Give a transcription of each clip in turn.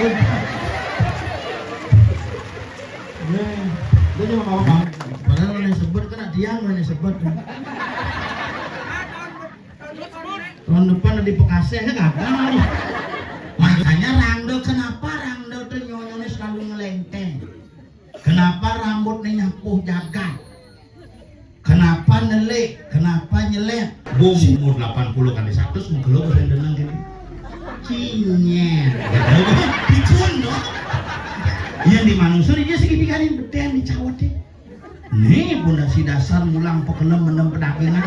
Dia cuma mau bang. Padahal mana sebut kena tiang mana sebut. Tahun depan di Bekasi kan kagak. Makanya Rangdo, kenapa Rangdo tuh nyonyone selalu ngelenteng? Kenapa rambutnya nyapuh jagat? Kenapa nelik? Kenapa nyelet? Bum umur 80 kali 100 mungkin lo bisa denang gini. Cinyet. Dicun dong. Yang di manusia dia segitiganin beden dicawat deh. Nih bunda si dasar mulang pekelem menem pedakingan.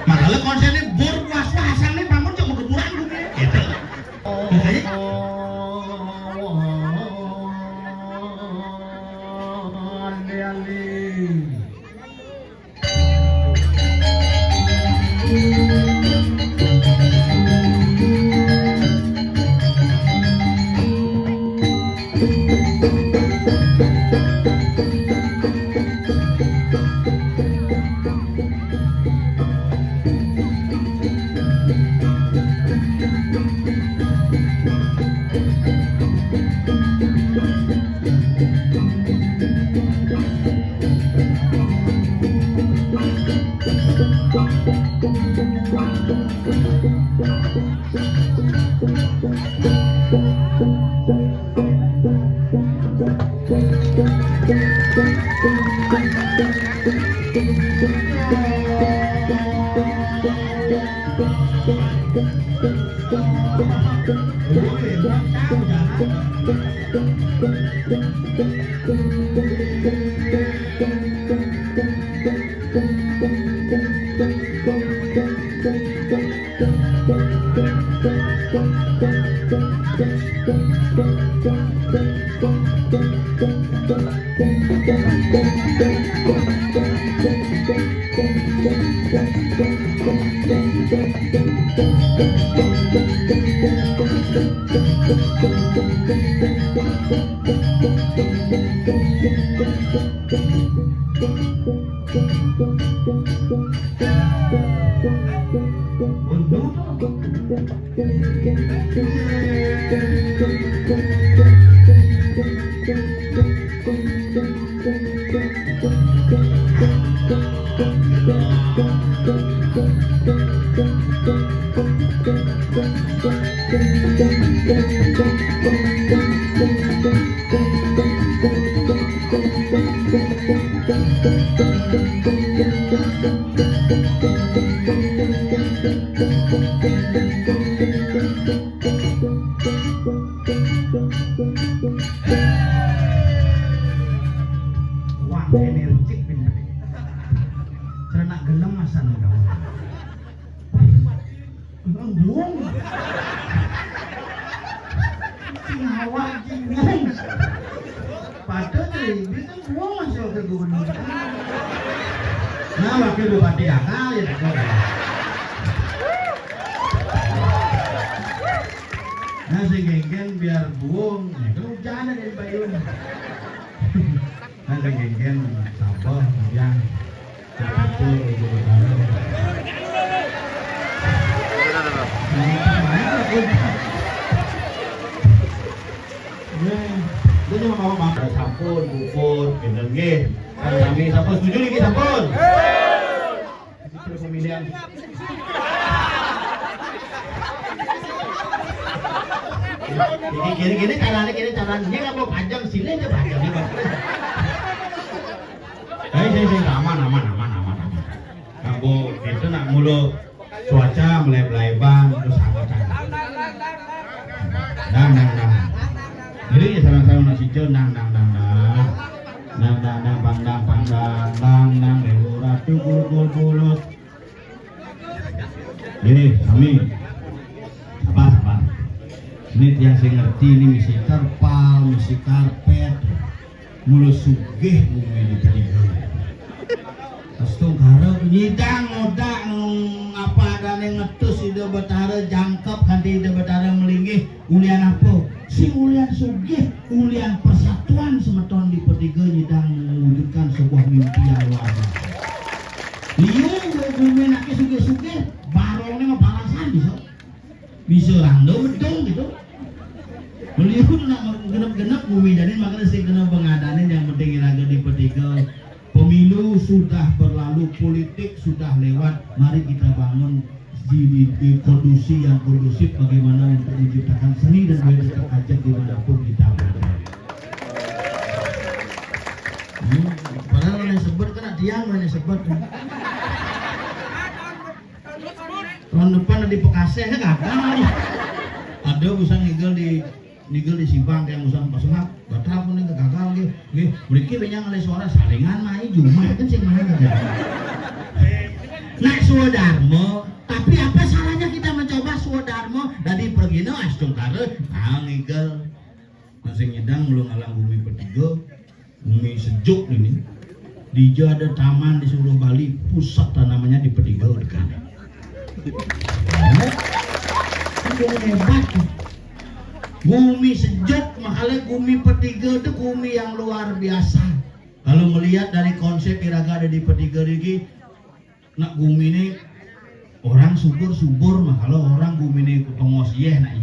Makanya konsennya berpuas-puasan nih bangun cuma keburan gue. Gitu. Gini caranya dia nggak mau panjang sini aja panjang nih bang. Aman. Kamu itu nak mulu cuaca meleb-leban terus hangat. Nang. Jadi ya sarang-sarang nasi cun nang pandang ratu bulut. Jadi kami sabar. Ini yang saya ngerti ini misi terpal, misi karpet, mulu sugih bumi di ketiga. Terus tuh karo nyidang ngodak apa ada yang ngetus ide betara jangkep hati ide betara melinggih ulian apa? Si ulian sugih, ulian persatuan semeton di ketiga nyidang mewujudkan sebuah mimpi yang luar biasa. Liung bumi naknya sugih-sugih, barongnya mah balasan bisa rando bedong gitu. Beliau nak genap-genap bumi dan ini makanya saya kena pengadanin yang penting iraga di petikel. Pemilu sudah berlalu, politik sudah lewat. Mari kita bangun di kondisi yang kondusif bagaimana untuk menciptakan seni dan budaya terajak dimanapun kita berada. Padahal yang sebut kena tiang yang sebut. Tahun depan di Bekasi kan ada usang nigel di Simpang yang usang pasungap batal pun ini gagal nggih mriki benyang oleh suara salingan mai Jumat kan sing mana aja. Nah Swadarmo, tapi apa salahnya kita mencoba Swadarmo dari pergino astung kare nigel masing nyedang belum alam bumi petiga bumi sejuk ini di ada taman di seluruh Bali pusat namanya di Petiga dekat. Hebat. Bumi sejuk, makanya bumi Petiga itu bumi yang luar biasa. Kalau melihat dari konsep iraga ada di Petiga ini, nak bumi ini orang subur mah kalau orang bumi ini kutongos nak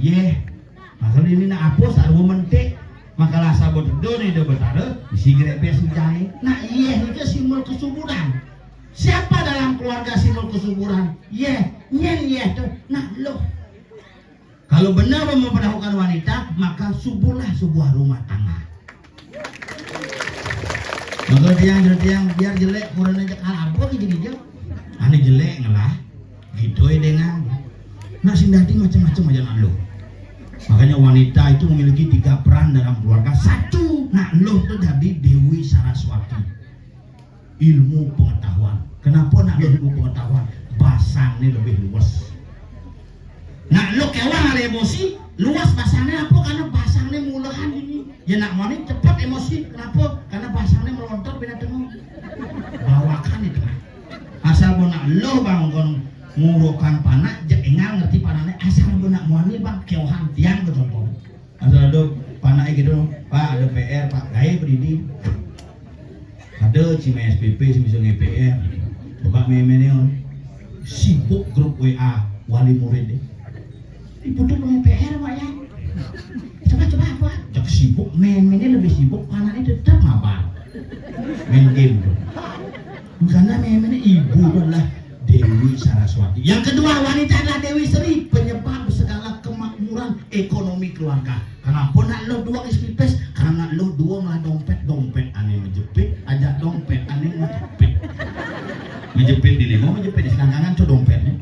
makanya ini nak apos arwo mentik. Makalah sabot doni de betara isi grepe sujai. Nah itu simbol kesuburan. Siapa dalam keluarga simbol kesuburan? Nyen tuh. Nah loh. Kalau benar memperlakukan wanita, maka suburlah sebuah rumah tangga. Maka tiang biar jelek kurang aja apa gitu. Ane jelek ngelah. Gitu dengan. Nah sindati macam-macam aja nak loh. Makanya wanita itu memiliki 3 peran dalam keluarga. 1, nak loh itu jadi Dewi Saraswati, ilmu pengetahuan. Kenapa nak loh ilmu pengetahuan? Basangnya lebih luas. Nak loh kewang ada emosi, luas basangnya apa? Karena basangnya mulahan ini. Ya nak wanita cepat emosi. Kenapa? Karena basangnya melontar bina tengah. Bawakan itu. Asal bo nak loh bangun ngurukan panak, engal ngerti panaknya asal benak muani bang keohan tiang ke contoh. Asal ada panaknya gitu, Pak ada PR, Pak gaya berdiri. Ada cima SPP, misalnya PR. Bapak memennya sibuk grup WA wali murid deh. Dibutuh dengan PR Pak ya. Coba apa? Cak sibuk, memennya lebih sibuk, panaknya tetap ngapa? Main game tuh. Karena memennya ibu adalah Dewi Saraswati. Yang kedua, wanita adalah Dewi Sri, penyebab segala kemakmuran ekonomi keluarga. Kenapa nak lo 2 ispipes? Karena lo 2 malah dompet aneh menjepit, ajak dompet aneh menjepit di limo, menjepit di selangkangan tuh dompetnya.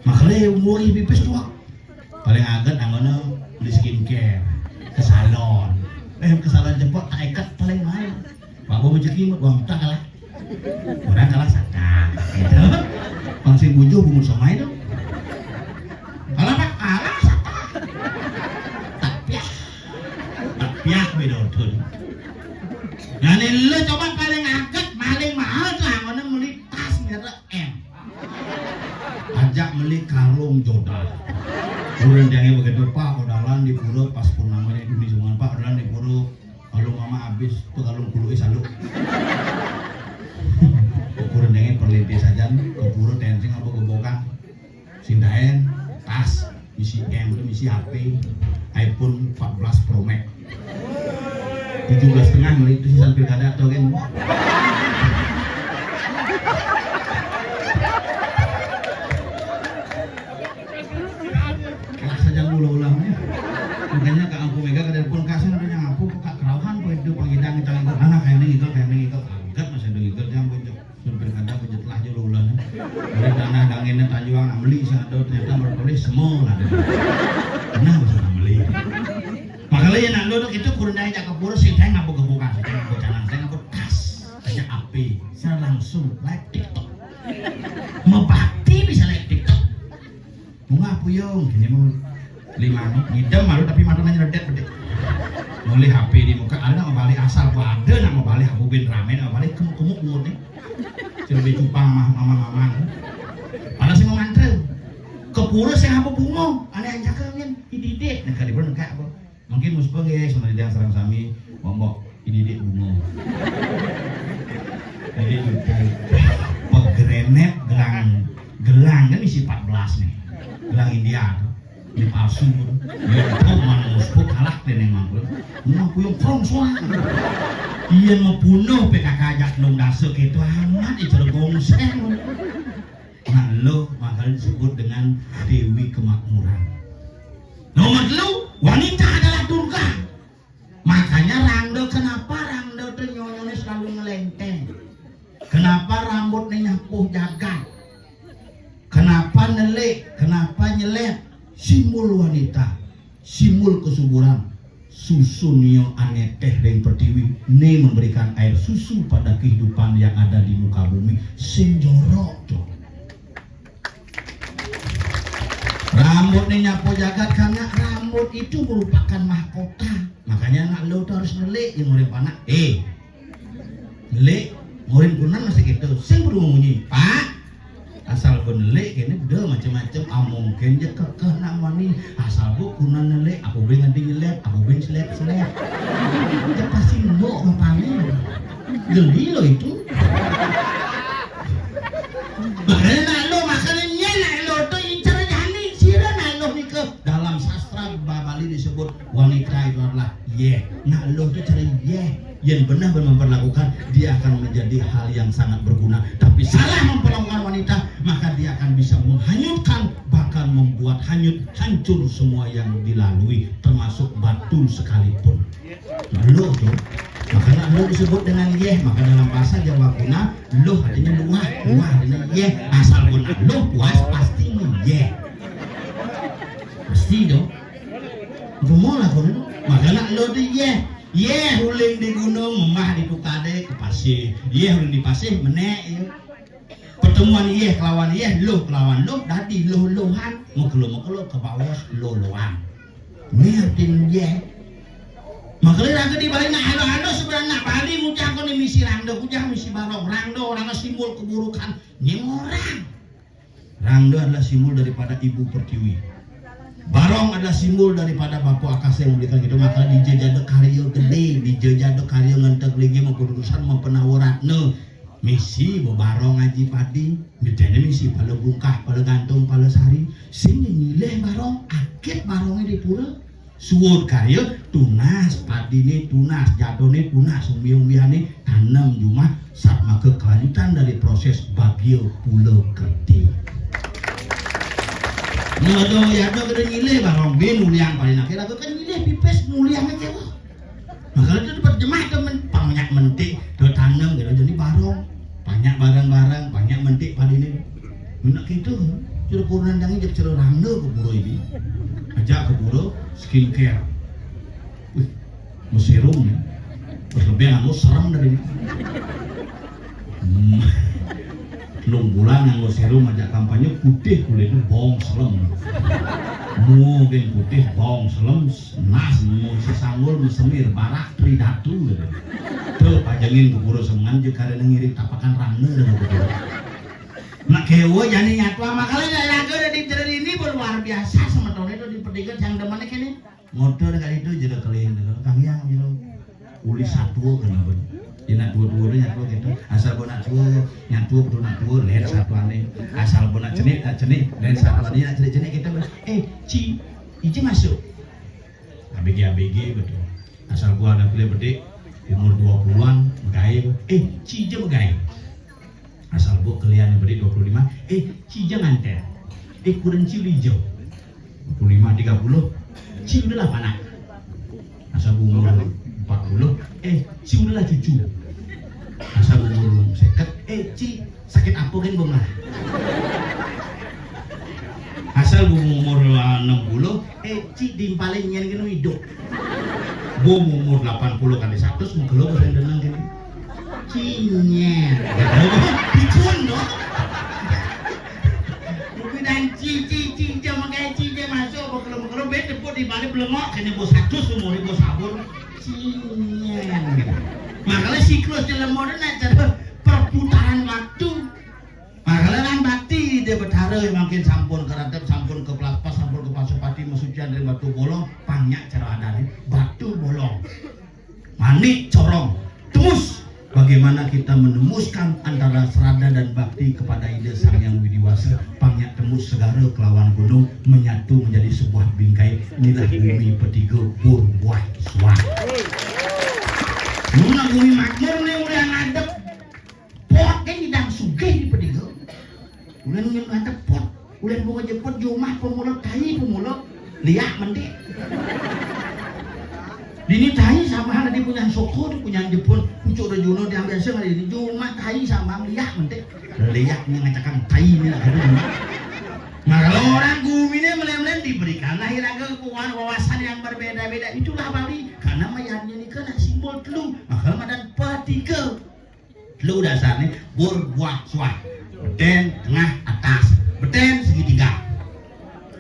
Makanya umur ispipes tua. Paling agak namanya beli skincare ke salon. Ke salon jemput tak ikat paling main. Pak Bobo rezeki buang tak kalah. Orang kalah sadar. Gitu. Pangsi bujo bumur somai itu. Kalau apa? Kalah sadar. Tapiah bedotun. Nah ini lo coba paling agak, paling mahal lah. Mana beli tas merek M. Ajak beli kalung jodoh. Kurang jangan begitu Pak, odalan di pura pas purnamanya itu di sungai Pak, odalan di pura. Kalau mama habis tuh kalung puluh saluk. Kurang jangan perlinti saja, kepura tensing apa kebokan. Sindaen, tas, isi M itu isi HP, iPhone 14 Pro Max. 17,5 beli itu sisa pilkada atau kan? Ulang-ulangnya makanya Kak Angku Mega ke telepon kasih adanya ngapu Kak Kerauhan kok itu pangidang calon anak kayak ini ngikut angkat masih ada ngikut yang bocok surpir kada bocok lah aja ulangnya dari tanah danginnya tajuang ameli sih ada ternyata berpolis semua ada nah bisa ameli makanya ya nak duduk itu kurang dari cakap burus sih saya ngapuk kebuka saya ngapuk canan saya ngapuk tas aja api saya langsung live TikTok mau bakti bisa live TikTok bunga puyung gini mau 5 ngidam malu tapi matanya nyeredet bedek mulai HP di muka ada nak balik asal ada nak mau balik aku bin ramen nak balik kemuk mulut nih lebih cupang mama ada sih mau ngantre kepura saya apa bungo aneh aja kan ididit nah kali pun kayak apa mungkin muspeng ya sama dia serang sami ngomong ididit bungo jadi pegrenet gelang kan isi 14 nih gelang India ini palsu ya itu manusku kalah dengan mangkul aku yang krongsoan iya membunuh PKK ajak nung dasar gitu amat itu gongseng nah lo makanya disebut dengan Dewi Kemakmuran. Nomor lu wanita adalah Durga, makanya Rangdo kenapa Rangdo tuh nyonyone selalu ngelenteng, kenapa rambutnya nyapuh jagat, kenapa nelik, kenapa nyelet, simbol wanita, simbol kesuburan. Susu nio aneh teh dan pertiwi ne memberikan air susu pada kehidupan yang ada di muka bumi senjorok tuh. Rambutnya nyapo jagat karena rambut itu merupakan mahkota, makanya anak lo tuh harus nelik yang murid panak nelik murid kunan masih gitu sing kudu munyi pak asal pun nelik kene udah macam-macam mungkin je kekeh namanya asal bu kunan nelik aku pengen nyelet aku pengen selep ya pasti mbok ngapane geli lo itu makanya lo makanya lo tuh incar jani sira lo nih ke dalam sastra Bali disebut wanita itu adalah nah lo tuh cari yang benar memperlakukan dia akan menjadi hal yang sangat berguna, tapi salah memperlakukan wanita maka dia akan bisa menghanyutkan bahkan membuat hancur semua yang dilalui termasuk batu sekalipun. Lo tuh makanya lo disebut dengan maka dalam bahasa Jawa kuna lo artinya luah artinya asal pun lo puas pasti pasti dong gemolah kono makanya lo tuh huling di gunung memah di tukade ke pasir huling di pasir menek pertemuan kelawan lo kelawan lo dadi lo-lohan mekelo ke bawah lo-lohan ini artinya makanya raga di balik halo sebenarnya Bali ngucap ko ni misi Rangdo kujang misi Barong Rangdo orang simbol keburukan ni orang Rangdo adalah simbol daripada Ibu Pertiwi, Barong adalah simbol daripada Bapu Akasa yang memberikan gitu maka di jejado karya gede di jejado karya ngentek lagi memperurusan mempenawaratne misi Barong ngaji padi bedanya misi pada bungkah pada gantung pada sari sing nyileh Barong akit Barongnya di pura suwur karya tunas padine tunas jadone tunas umbi-umbiane tanam jumah saat maka kelanjutan dari proses bagio pulau kerti ngodo ya do gede nyileh Barong ben muliang paling akhir aku kan nyileh pipes muliang aja wah makanya itu terjemah temen banyak mentik do tanam gitu jadi Barong banyak barang-barang banyak mentik padine menak gitu curu kurandangnya jadi curu Rangdo ke buro ini ajak ke buro skincare serum ya berlebihan aku serem dari nung bulan yang serum ajak kampanye putih kulit itu bong selem mungkin putih bong selem nas musi sanggul semir barak tridatu gitu tuh pajangin ke buro semengan jika ada ngirik tapakan Rangdo dan begitu nak kewo jadi nyatu makanya lagu dari cerita ini luar biasa sama tahun itu di pertigaan yang demannya kini motor kali itu jadi kalian kang yang gitu uli satu kenapa jadi dua-dua nyatu gitu asal bona tua nyatu kudu nyatu lihat satu aneh asal bona cenik dan satu aneh cenik kita Ici masuk ABG betul asal gua ada pilih bedik umur 20-an begai Cija begai asal bu kalian yang beri 25 Cija nganter kurang ciu hijau 25 30 ciu udah 8 anak asal bu umur 40 ciu udah cucu asal bu umur 50 ci sakit apa kan bang lah asal bu umur 60 ci dimpalin nyen kena hidup bu umur 80 kali 100 mengkeluh kalian denang gini cinya dicun dong tapi dan cica makai cica masuk kalau bete pun di balik belengok kena bos 100 umur bos sabur cinya makanya siklus dalam modern cara perputaran waktu makanya kan bakti dia bertara makin sampun ke ratep sampun ke pelapas sampun ke pasupati masucian dari batu bolong banyak cara adanya batu bolong manik corong temus bagaimana kita menemuskan antara serada dan bakti kepada ide Sang Yang Widiwasa, pangnya tembus segara kelawan gunung menyatu menjadi sebuah bingkai. Inilah bumi petiga burbuah suah. Nuna bumi makmur nih udah ngadep pot kan tidak sugih di petiga. Udah ngadep pot, udah bawa jepot jumah pemulot tai pemulot liak mendik. Dini tahi sama ada di punya soko, di punya Jepun, pucuk rejuno diambil sekali di cuma tahi sama liak mentek, liaknya ngacakan tahi ni lah. Nah kalau orang guminya melem-lem diberikanlah kekuatan wawasan yang berbeda-beda, itulah bali karena mayatnya ini kena simbol telu, maka madan petiga. Telu dasarnya berbuah suah, beten tengah atas, beten segitiga.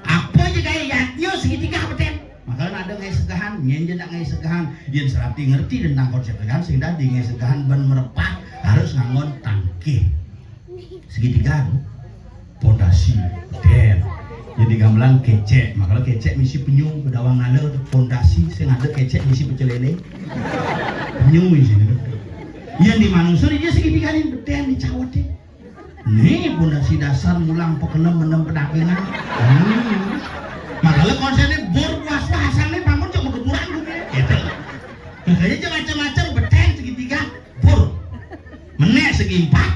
Apa juga yatnya segitiga beten? Maka ada ngai segahan, nyenjen ngai segahan, yen serati ngerti tentang konsep segahan sehingga di ngai segahan ban merepah harus ngangon tangke segitiga pondasi den jadi gamelan kecek, maka kecek misi penyung bedawang nale pondasi sing ada kecek misi pecelele penyung di sini yang di manusia dia segitiga ini beten dicawat deh nih pondasi dasar mulang pekenem menem pedagangan makanya konsepnya berpuasa asalnya bangun cuma keburan gitu makanya macam-macam beten segitiga bur menek segi empat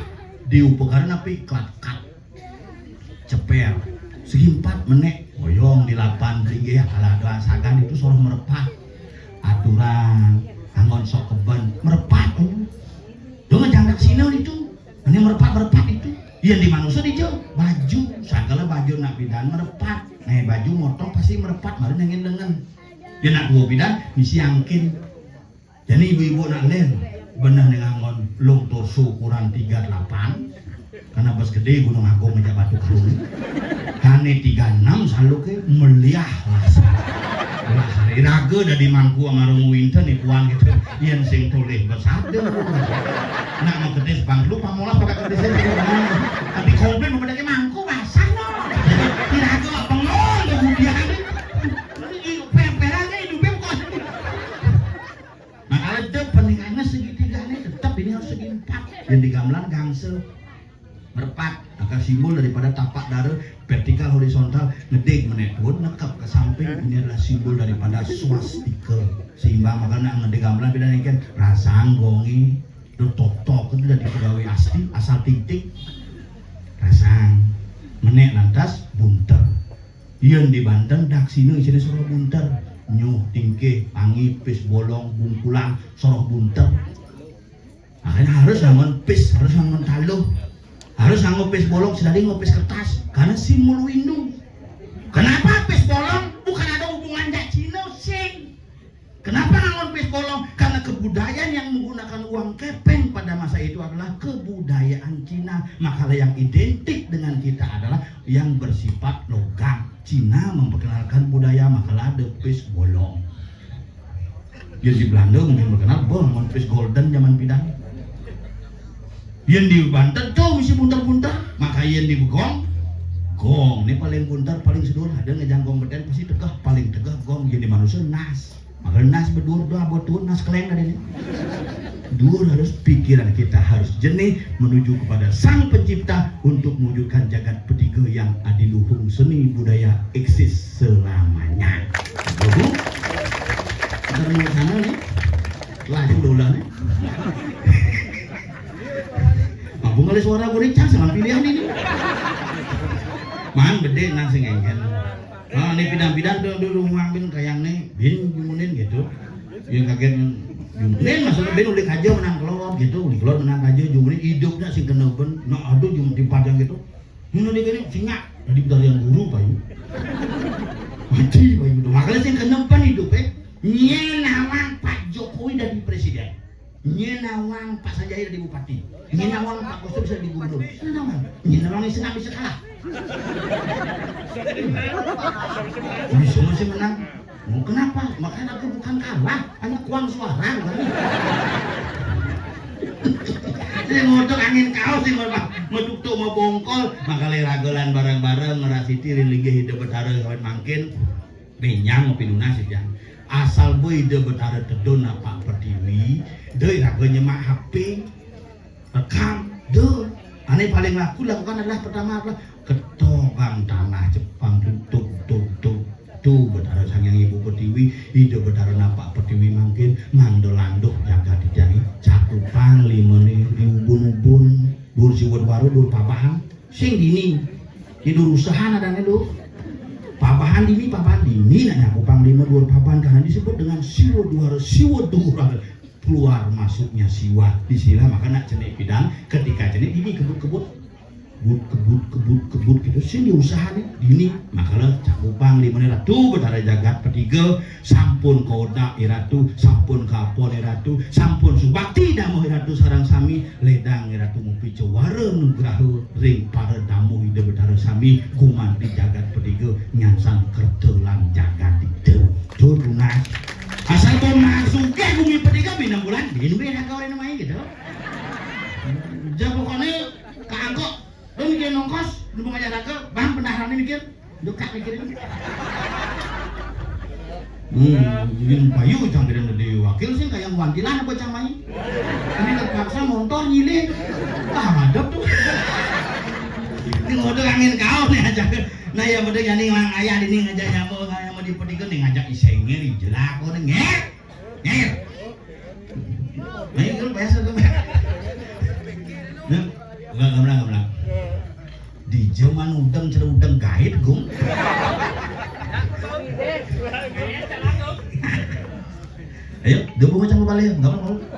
diupakan api klat-klat ceper segi empat menek boyong di lapan tinggi ya kalau ada sagan itu soroh merepah aturan angon sok keben merepah dengan jangdak sinau itu ini merepah itu yang di manusia di jauh baju segala baju nak bidan merepah nah baju motong pasti merepat baru nangin dengan dia nak dua bidan misi angkin jadi ibu-ibu nak len benar nengangon long torso ukuran 38 karena pas gede gunung agung meja batu kru hane 36 selalu ke meliah lah hari raga dari mangku amarung winter nih puan gitu yang sing toleh bersada nak mau gede sebangklu pamolas pakai gede sih tapi komplain memperdakai mangku basah no tiraga pengol kemudian peperannya hidupnya kok maka ada pernikahannya segitiga ini tetap ini harus segi empat yang di gamelan gangsel merpat agar simbol daripada tapak darah vertikal horizontal ngedek menetun nekap ke samping ini adalah simbol daripada swastika seimbang makanya ngedek gamelan beda nih kan rasang gongi tok itu dari pegawai asli asal titik rasang menek lantas bunter yang di Banten dak sini isine soroh bunter nyuh tingke pangi pis bolong bungkulang soroh bunter makanya harus ngangon pis harus ngangon taluh harus ngangon pis bolong sedari ngopis kertas karena simbol windu kenapa pis bolong bukan ada hubungan jak Cina sing kenapa ngangon pis bolong karena kebudayaan yang menggunakan uang kepeng pada masa itu adalah kebudayaan Cina maka yang identik dengan kita adalah yang bersifat logam Cina memperkenalkan budaya maka ada pis bolong yang di Belanda mungkin berkenal bangun pis golden zaman pidang yang di Banten tuh misi buntar-buntar maka yang di Begong gong ini paling buntar paling sedur ada ngejanggong beden pasti tegah paling tegah gong jadi manusia nas maka nas berdua buat tuh nas keleng dari ini dua harus pikiran kita harus jernih menuju kepada sang pencipta untuk mewujudkan jagat petiga yang adiluhung seni budaya eksis selamanya betul kita mau sana nih laju dola nih mampu ngali suara goricang sama pilihan ini man bede nasi ngengken nah ini pidang-pidang dulu ngambil kayak nih bin jumunin gitu yang kaget jumunin maksudnya bin ulik aja menang kelor gitu ulik kelor menang aja jumunin hidupnya sih kena ben no aduh jum dipajang gitu ini gini singa dari yang guru bayu mati bayu itu makanya sih kena ben hidupnya nyenawang Pak Jokowi dari presiden nyenawang Pak Sanjaya dari bupati nyenawang Pak Kosto bisa di gubernur nyenawang ini senang bisa kalah bisa masih menang kenapa? Makanya aku bukan kalah hanya kuang suara bukan jadi ngotok angin kau sih ngeduk tuh mau bongkol maka leragelan bareng-bareng ngerasi tirin lagi hidup berdarah kawan mangkin benyang ngopi lunas ya asal boy de betara tedona Pak Pertiwi deui raga nyemak HP rekam de aneh paling laku lakukan adalah pertama adalah ketokan tanah Jepang tutup tuh betara sangyang Ibu Pertiwi ide betara Pak Pertiwi mangkin mandolanduh jaga dijani cakupan limone diubun-ubun dur siwon baru dur papahan sing dini tidur usaha dan itu papahan dini nanya kupang lima dur papahan karena disebut dengan siwo dua keluar masuknya siwa di sila makanya jenis bidang ketika jenis ini kebut gitu sih diusahanya dini makanya cakupang lima ratu betara jagat petiga sampun koda iratu sampun kapol iratu sampun subakti damu iratu sarang sami ledang iratu mupi cewara nugrahu ring para damu ide betara sami kuman di jagat petiga nyansan kertelan jagat itu turunan asal kau masuk ke bumi petiga bina bulan bina kau ini main gitu pokoknya keangkok lu mikir nongkos, lu mau ngajar ke bang pendaharan ini mikir duka mikirin bikin bayu jangan dari wakil sih kayak wantilan apa camanya ini terpaksa motor nyilin hadap tuh ini ngode angin kau nih aja nah ya bener jadi ngang ayah ini ngajak nyamuk kayak mau dipetikan nih ngajak isengnya di jelak kok nih nyer nah itu biasa tuh nggak di zaman udang cerah udang gaib gum ayo dua macam balik nggak apa-apa